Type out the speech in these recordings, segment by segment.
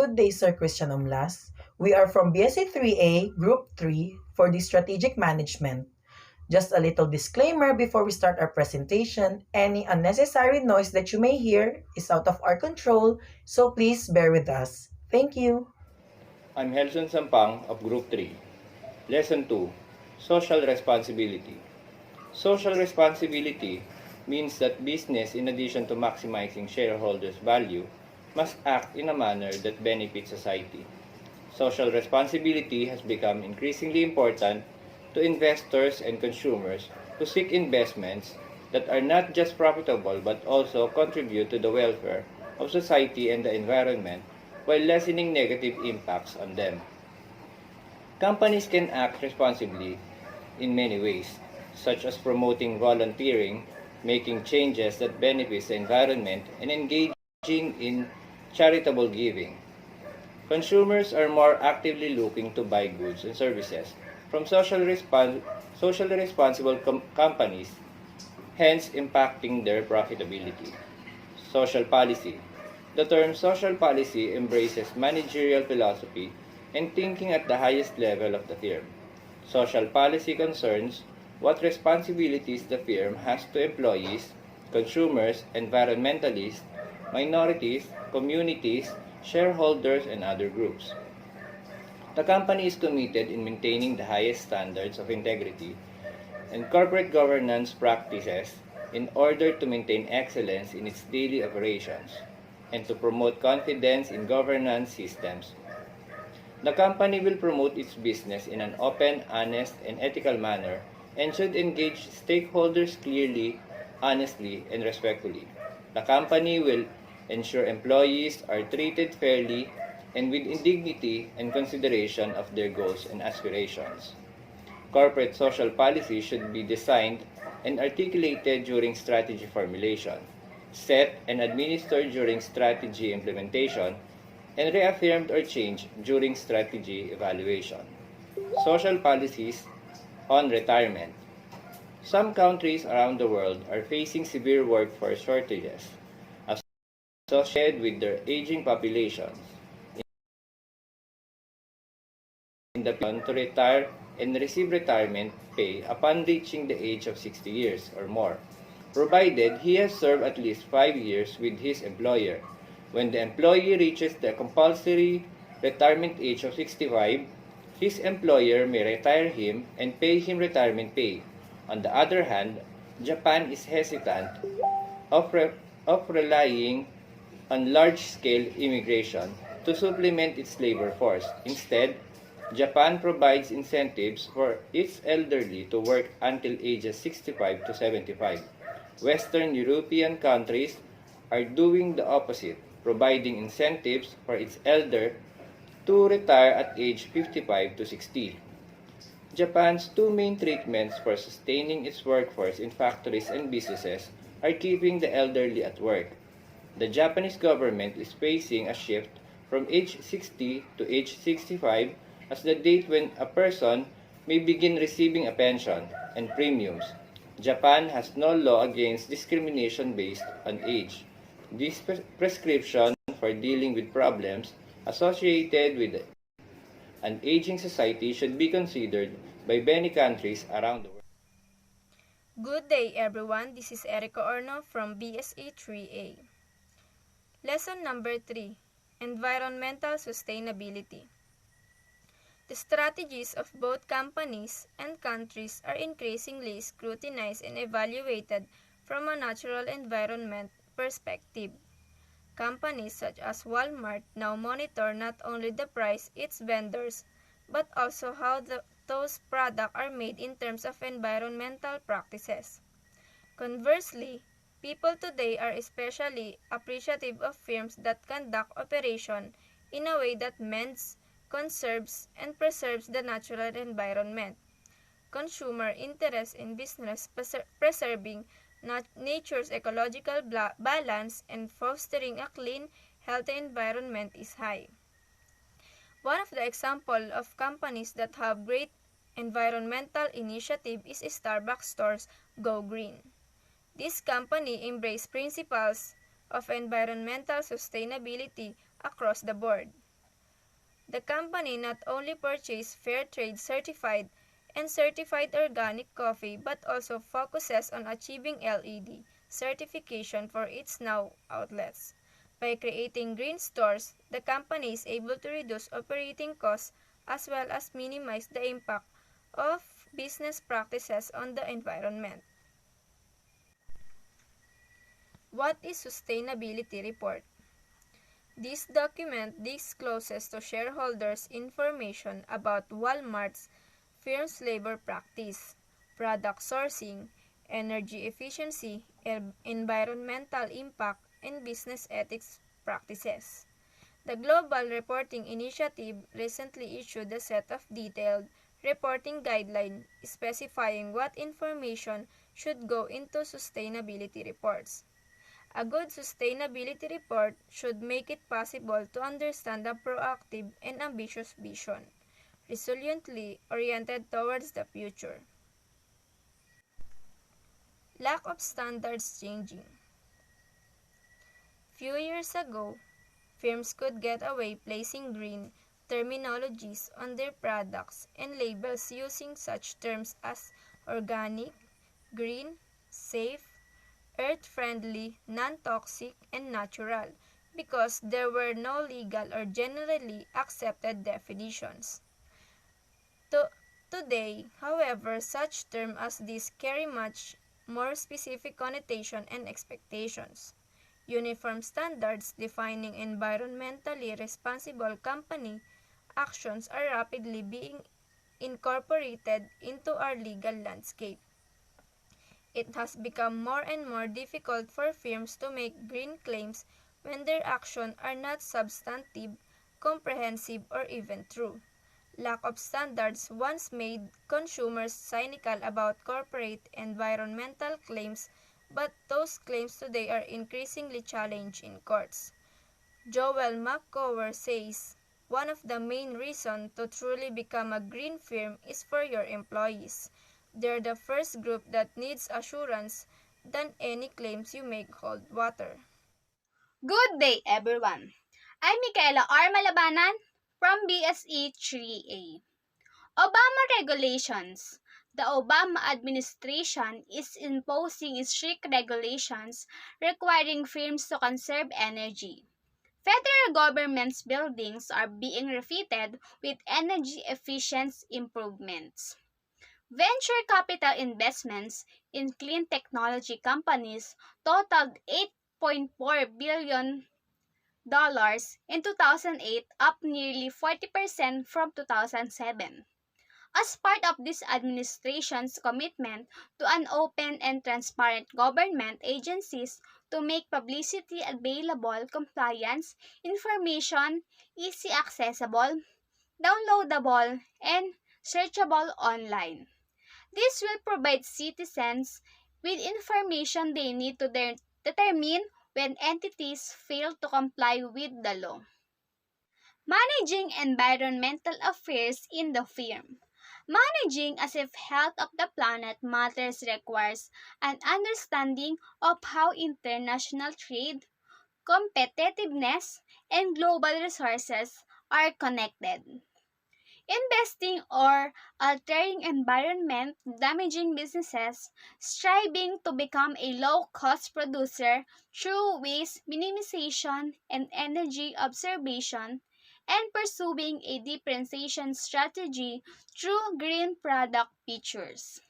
good day, Sir Christian Omlas. We are from BSA 3A, Group 3, for the Strategic Management. Just a little disclaimer before we start our presentation. Any unnecessary noise that you may hear is out of our control, so please bear with us. Thank you. I'm Gelzon Sampang of Group 3. Lesson 2, Social Responsibility. Social responsibility means that business, in addition to maximizing shareholders' value, must act in a manner that benefits society. Social responsibility has become increasingly important to investors and consumers who seek investments that are not just profitable but also contribute to the welfare of society and the environment while lessening negative impacts on them. Companies can act responsibly in many ways, such as promoting volunteering, making changes that benefit the environment, and engaging in charitable giving. Consumers are more actively looking to buy goods and services from socially responsible companies, hence impacting their profitability. Social policy. The term social policy embraces managerial philosophy and thinking at the highest level of the firm. Social policy concerns what responsibilities the firm has to employees, consumers, environmentalists, minorities, communities, shareholders, and other groups. The company is committed in maintaining the highest standards of integrity and corporate governance practices in order to maintain excellence in its daily operations and to promote confidence in governance systems. The company will promote its business in an open, honest, and ethical manner and should engage stakeholders clearly, honestly, and respectfully. The company will ensure employees are treated fairly and with dignity and consideration of their goals and aspirations. Corporate social policy should be designed and articulated during strategy formulation, set and administered during strategy implementation, and reaffirmed or changed during strategy evaluation. Social policies on retirement. Some countries around the world are facing severe workforce shortages associated with their aging populations. In the plan to retire and receive retirement pay upon reaching the age of 60 years or more, provided he has served at least 5 years with his employer. When the employee reaches the compulsory retirement age of 65, his employer may retire him and pay him retirement pay. On the other hand, Japan is hesitant of relying on large-scale immigration to supplement its labor force. Instead, Japan provides incentives for its elderly to work until ages 65 to 75. Western European countries are doing the opposite, providing incentives for its elder to retire at age 55 to 60. Japan's two main treatments for sustaining its workforce in factories and businesses are keeping the elderly at work. The Japanese government is facing a shift from age 60 to age 65 as the date when a person may begin receiving a pension and premiums. Japan has no law against discrimination based on age. This prescription for dealing with problems associated with an aging society should be considered by many countries around the world. Good day everyone, this is ORNO from BSA 3A. Lesson number 3, Environmental Sustainability. The strategies of both companies and countries are increasingly scrutinized and evaluated from a natural environment perspective. Companies such as Walmart now monitor not only the price its vendors, but also how those products are made in terms of environmental practices. Conversely, people today are especially appreciative of firms that conduct operation in a way that mends, conserves, and preserves the natural environment. Consumer interest in business preserving nature's ecological balance and fostering a clean, healthy environment is high. One of the examples of companies that have great environmental initiative is Starbucks stores Go Green. This company embraces principles of environmental sustainability across the board. The company not only purchased fair trade certified and certified organic coffee but also focuses on achieving LED certification for its now outlets. By creating green stores, the company is able to reduce operating costs as well as minimize the impact of business practices on the environment. What is sustainability report? This document discloses to shareholders information about Walmart's firm's labor practice, product sourcing, energy efficiency, environmental impact, and business ethics practices. The Global Reporting Initiative recently issued a set of detailed reporting guidelines specifying what information should go into sustainability reports. A good sustainability report should make it possible to understand a proactive and ambitious vision, resiliently oriented towards the future. Lack of standards changing. Few years ago, firms could get away placing green terminologies on their products and labels using such terms as organic, green, safe, earth-friendly, non-toxic, and natural because there were no legal or generally accepted definitions. To- Today, however, such terms as these carry much more specific connotation and expectations. Uniform standards defining environmentally responsible company actions are rapidly being incorporated into our legal landscape. It has become more and more difficult for firms to make green claims when their actions are not substantive, comprehensive, or even true. Lack of standards once made consumers cynical about corporate environmental claims, but those claims today are increasingly challenged in courts. Joel McCower says, one of the main reasons to truly become a green firm is for your employees. They're the first group that needs assurance than any claims you make hold water. Good day, everyone. I'm Mikaella MALABANAN from BSE 3A. Obama regulations. The Obama administration is imposing strict regulations requiring firms to conserve energy. Federal government's buildings are being refitted with energy efficiency improvements. Venture capital investments in clean technology companies totaled $8.4 billion in 2008, up nearly 40% from 2007. As part of this administration's commitment to an open and transparent government agencies to make publicity available, compliance information easy accessible, downloadable, and searchable online. This will provide citizens with information they need to determine when entities fail to comply with the law. Managing environmental affairs in the firm. Managing as if health of the planet matters requires an understanding of how international trade, competitiveness, and global resources are connected. Investing or altering environment damaging businesses striving to become a low-cost producer through waste minimization and energy observation, and pursuing a differentiation strategy through green product features.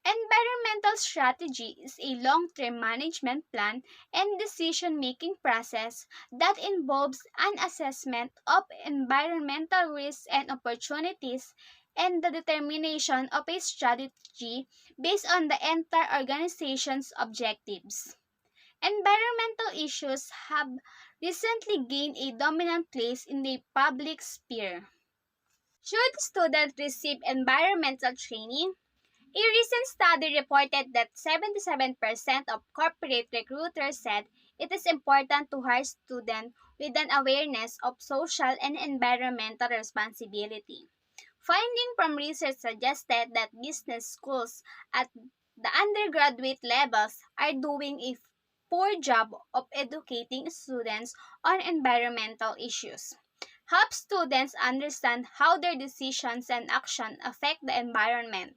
Environmental strategy is a long-term management plan and decision-making process that involves an assessment of environmental risks and opportunities and the determination of a strategy based on the entire organization's objectives. Environmental issues have recently gained a dominant place in the public sphere. Should students receive environmental training? A recent study reported that 77% of corporate recruiters said it is important to hire students with an awareness of social and environmental responsibility. Findings from research suggested that business schools at the undergraduate levels are doing a poor job of educating students on environmental issues. help students understand how their decisions and action affect the environment,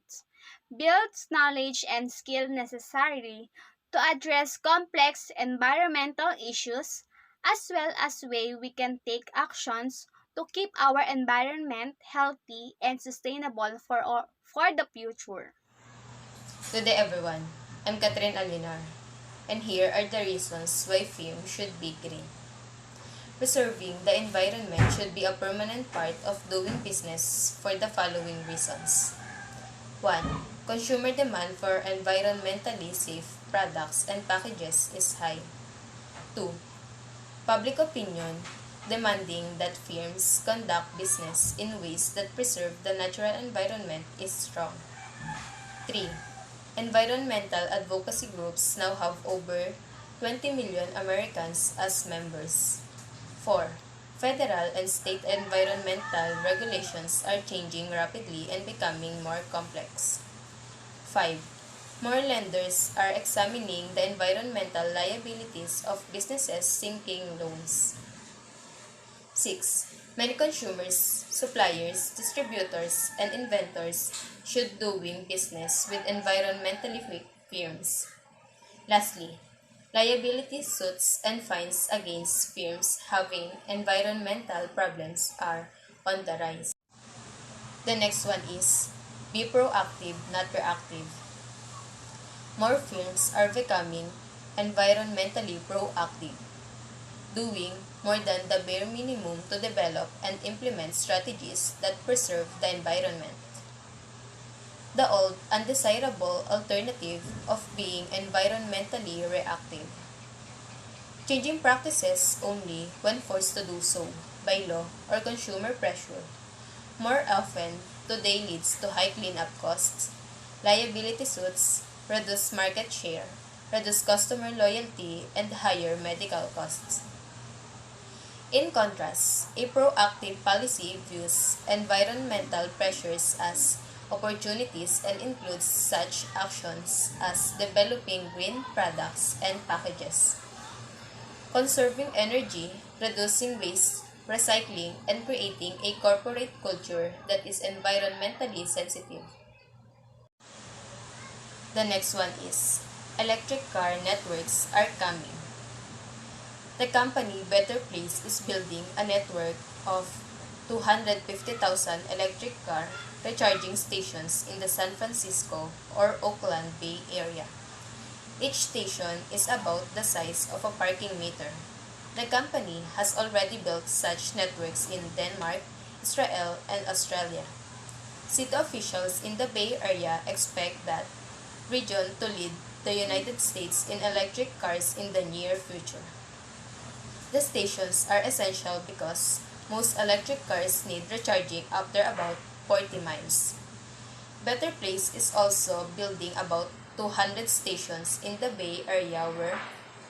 builds knowledge and skill necessary to address complex environmental issues, as well as way we can take actions to keep our environment healthy and sustainable for the future. Good day everyone. I'm Cathrine and here are the reasons why film should be green. Preserving the environment should be a permanent part of doing business for the following reasons. 1. Consumer demand for environmentally safe products and packages is high. 2. Public opinion demanding that firms conduct business in ways that preserve the natural environment is strong. 3. Environmental advocacy groups now have over 20 million Americans as members. 4. Federal and state environmental regulations are changing rapidly and becoming more complex. 5. More lenders are examining the environmental liabilities of businesses seeking loans. 6. Many consumers, suppliers, distributors, and inventors should doing business with environmentally weak firms. Lastly, liability suits and fines against firms having environmental problems are on the rise. The next one is be proactive, not reactive. More firms are becoming environmentally proactive, doing more than the bare minimum to develop and implement strategies that preserve the environment. The old, undesirable alternative of being environmentally reactive. Changing practices only when forced to do so by law or consumer pressure. More often, today leads to high cleanup costs, liability suits, reduced market share, reduced customer loyalty, and higher medical costs. In contrast, a proactive policy views environmental pressures as opportunities and includes such actions as developing green products and packages, conserving energy, reducing waste, recycling, and creating a corporate culture that is environmentally sensitive. The next one is electric car networks are coming. The company Better Place is building a network of 250,000 electric car recharging stations in the San Francisco or Oakland Bay area. Each station is about the size of a parking meter. The company has already built such networks in Denmark, Israel, and Australia. City officials in the Bay Area expect that region to lead the United States in electric cars in the near future. The stations are essential because most electric cars need recharging after about 40 miles. Better Place is also building about 200 stations in the Bay Area where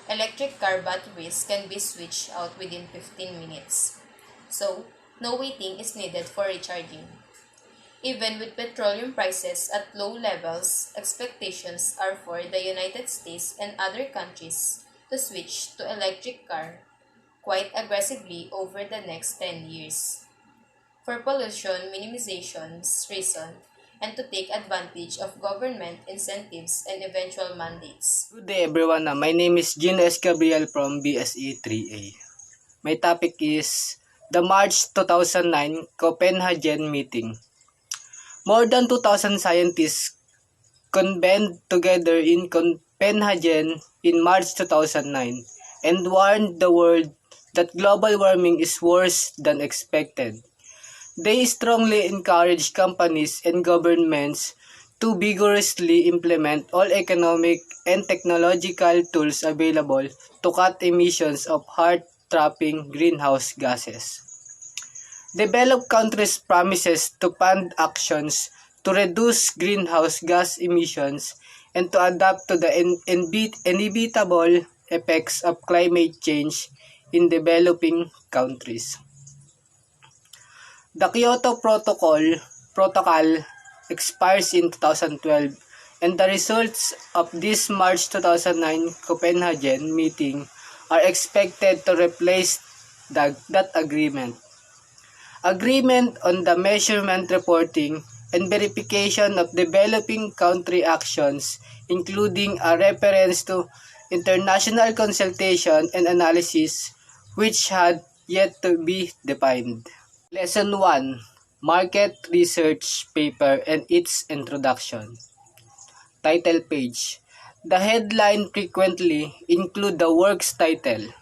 electric car batteries can be switched out within 15 minutes. So, no waiting is needed for recharging. Even with petroleum prices at low levels, expectations are for the United States and other countries to switch to electric car quite aggressively over the next 10 years. For pollution minimization reason and to take advantage of government incentives and eventual mandates. Good day everyone. My name is Ghino Gabriel from BSE 3A. My topic is the March 2009 Copenhagen meeting. More than 2,000 scientists convened together in Copenhagen in March 2009 and warned the world that global warming is worse than expected. They strongly encourage companies and governments to vigorously implement all economic and technological tools available to cut emissions of heart-trapping greenhouse gases. Developed countries promises to fund actions to reduce greenhouse gas emissions and to adapt to the inevitable effects of climate change in developing countries. The Kyoto Protocol expires in 2012 and the results of this March 2009 Copenhagen meeting are expected to replace that agreement. agreement on the measurement reporting and verification of developing country actions, including a reference to international consultation and analysis which had yet to be defined. Lesson 1. Market Research Paper and its Introduction. Title page. The headline frequently include the work's title.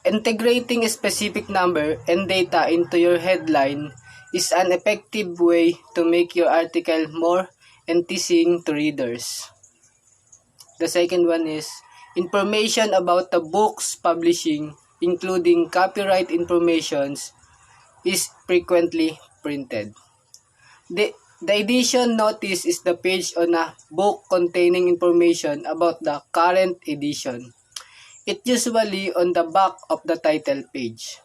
Integrating a specific number and data into your headline is an effective way to make your article more enticing to readers. The second one is information about the book's publishing, including copyright informations, is frequently printed. The edition notice is the page on a book containing information about the current edition. It usually on the back of the title page.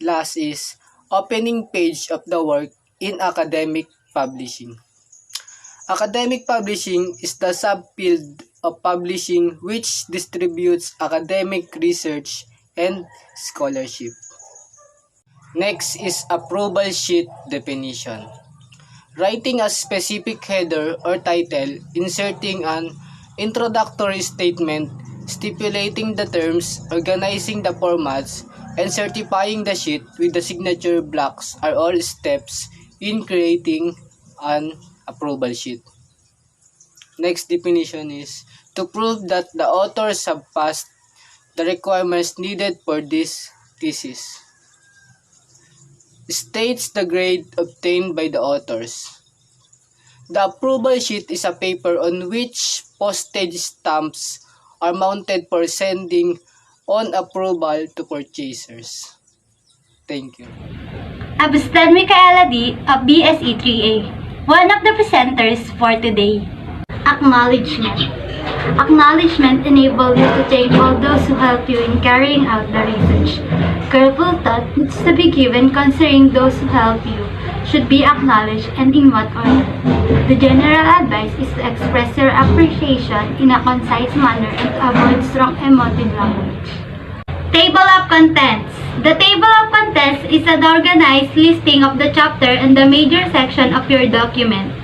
Last is opening page of the work in academic publishing. Academic publishing is the subfield of publishing which distributes academic research and scholarship. Next is approval sheet definition. Writing a specific header or title, inserting an introductory statement, stipulating the terms, organizing the formats, and certifying the sheet with the signature blocks are all steps in creating an approval sheet. Next definition is to prove that the authors have passed the requirements needed for this thesis. States the grade obtained by the authors. The approval sheet is a paper on which postage stamps are mounted for sending on approval to purchasers. Thank you. Abustan Mikaella D of BSE 3A, one of the presenters for today. Acknowledgement. Acknowledgement enables you to thank all those who help you in carrying out the research. Careful thought needs to be given concerning those who help you should be acknowledged and in what order. The general advice is to express your appreciation in a concise manner and to avoid strong emotive language. Table of Contents. The Table of Contents is an organized listing of the chapter and the major section of your document.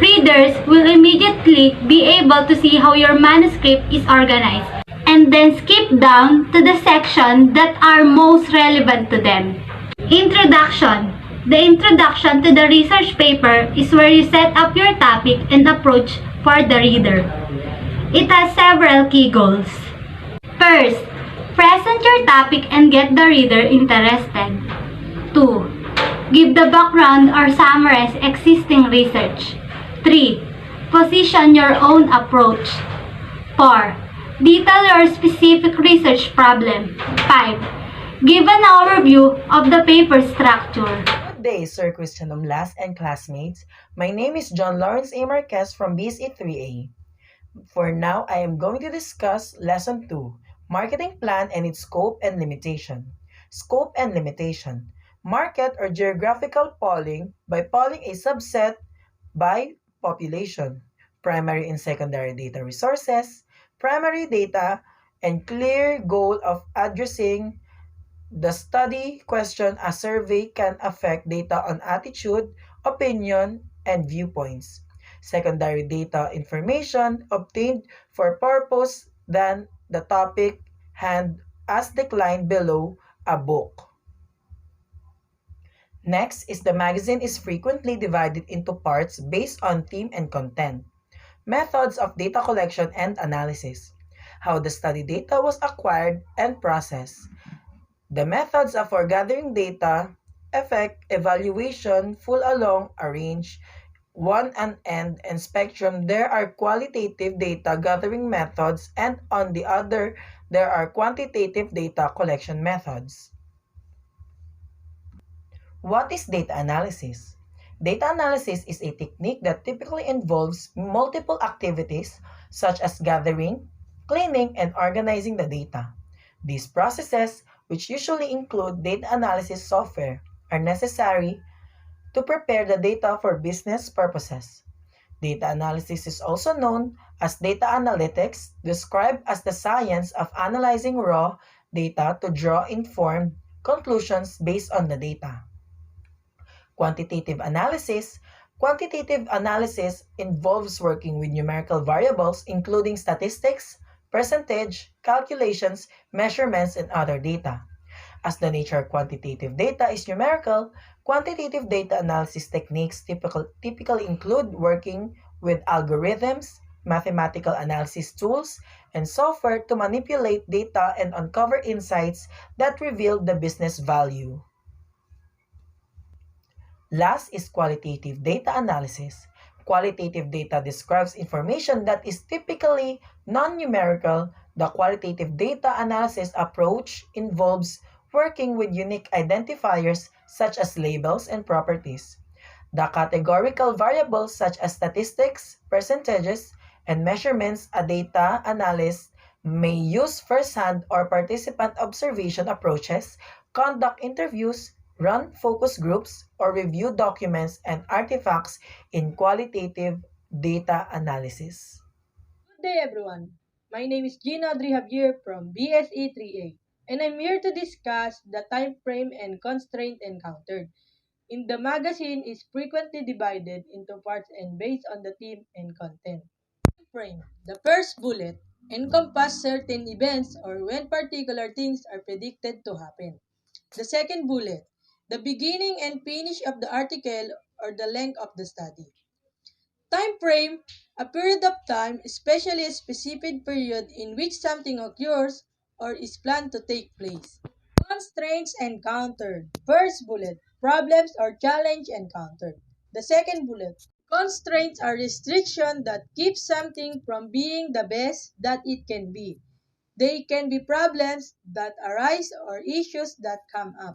Readers will immediately be able to see how your manuscript is organized and then skip down to the section that are most relevant to them. Introduction. The introduction to the research paper is where you set up your topic and approach for the reader. It has several key goals. First, present your topic and get the reader interested. 2. Give the background or summarize existing research. 3. Position your own approach. 4. Detail your specific research problem. 5. Give an overview of the paper structure. Good day, Sir Christian Umlas and classmates. My name is John Laurence A. Marquez from BSE 3A. For now, I am going to discuss Lesson 2, Marketing Plan and its Scope and Limitation. Scope and Limitation. Market or geographical polling by polling a subset by population, primary and secondary data resources, primary data, and clear goal of addressing the study question. A survey can affect data on attitude, opinion, and viewpoints. Secondary data information obtained for purpose than the topic hand as declined below a book. Next is the magazine is frequently divided into parts based on theme and content. Methods of data collection and analysis. How the study data was acquired and processed. The methods of for gathering data, effect, evaluation, full along, arrange, one and end, and spectrum. There are qualitative data gathering methods, and on the other, there are quantitative data collection methods. What is data analysis? Data analysis is a technique that typically involves multiple activities such as gathering, cleaning, and organizing the data. These processes, which usually include data analysis software, are necessary to prepare the data for business purposes. Data analysis is also known as data analytics, described as the science of analyzing raw data to draw informed conclusions based on the data. Quantitative analysis. Quantitative analysis involves working with numerical variables including statistics, percentage, calculations, measurements, and other data. As the nature of quantitative data is numerical, quantitative data analysis techniques typically include working with algorithms, mathematical analysis tools, and software to manipulate data and uncover insights that reveal the business value. Last is qualitative data analysis. Qualitative data describes information that is typically non-numerical. The qualitative data analysis approach involves working with unique identifiers such as labels and properties. The categorical variables such as statistics, percentages, and measurements a data analyst may use first-hand or participant observation approaches, conduct interviews, run focus groups, or review documents and artifacts in qualitative data analysis. Good day, everyone. My name is Javier from BSE 3A, and I'm here to discuss the time frame and constraint encountered. In the magazine is frequently divided into parts and based on the theme and content. Frame. The first bullet encompass certain events or when particular things are predicted to happen. The second bullet, the beginning and finish of the article or the length of the study. Time frame, a period of time, especially a specific period in which something occurs or is planned to take place. Constraints encountered. First bullet, problems or challenge encountered. The second bullet, constraints are restrictions that keep something from being the best that it can be. They can be problems that arise or issues that come up.